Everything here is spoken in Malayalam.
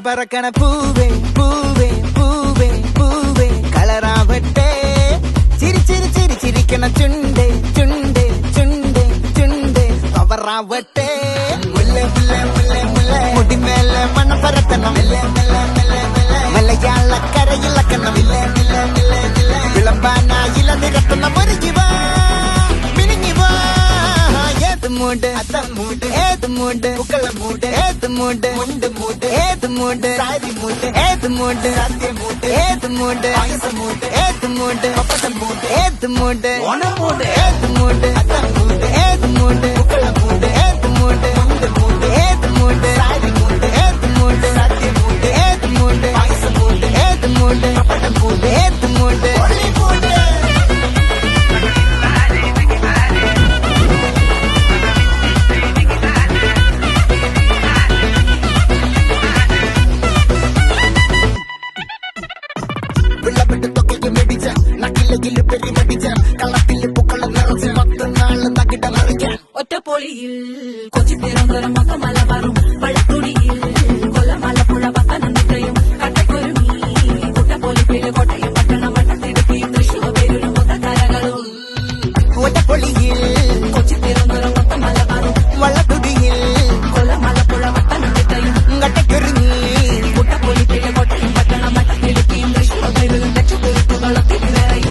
പറക്കണ പൂവേ പൂവേ പൂവേ പൂവേ കളറാവട്ടെ ചിരി ചിരി ചിരി ചിരിക്കണ ചുണ്ടേ ചുണ്ടേ ചുണ്ടേ ചുണ്ടേ പവറാവട്ടെ മുല്ല മുല്ല മുല്ല മുല്ല മുടിമേലെ മണം പരത്തണം മലയാളക്കരയിലക്കണം വിളമ്പാനായില നിരത്തുന്ന മുരുകിവാ മിനിങ്ങിവാ ഏത് മൂട് മൂട് ഏത് മൂട് പൂക്കള മൂട് ഏത് മൂട് മുണ്ട് മൂട് ഏത് മൂട് സാരി മൂട് ഏത് മൂട് സദ്യ മൂട് ഏത് മൂട് പായസ മൂട് ഏത് മൂട് പപ്പടം മൂട് ഏത് മൂട് ഓണം മൂട് ഏത് മൂട് മൂട് ഏത് മൂട് പൂക്കള മൂട് ഏത് മൂട് മുണ്ട് മൂട് ഏത് മൂട് സാരി മൂട് ഏത് മൂട് സദ്യ മൂട് ഏത് മൂട് പായസ മൂട് ഏത് മൂട് പപ്പടം മൂട് ഏത് മൂട് മൂട് വിളവിട്ട് തൊക്കയ്ക്ക് മെടിച്ച നക്കിലകില് പെരുമടിച്ച കളത്തില് പൂക്കള നിറച്ച് 10 നാള് നകിട മറിക്കാൻ ഒറ്റപ്പൊളിയിൽ കൊച്ചി പേരന്തരം മക്ക മലബാറും പഴത്തൊടിയിൽ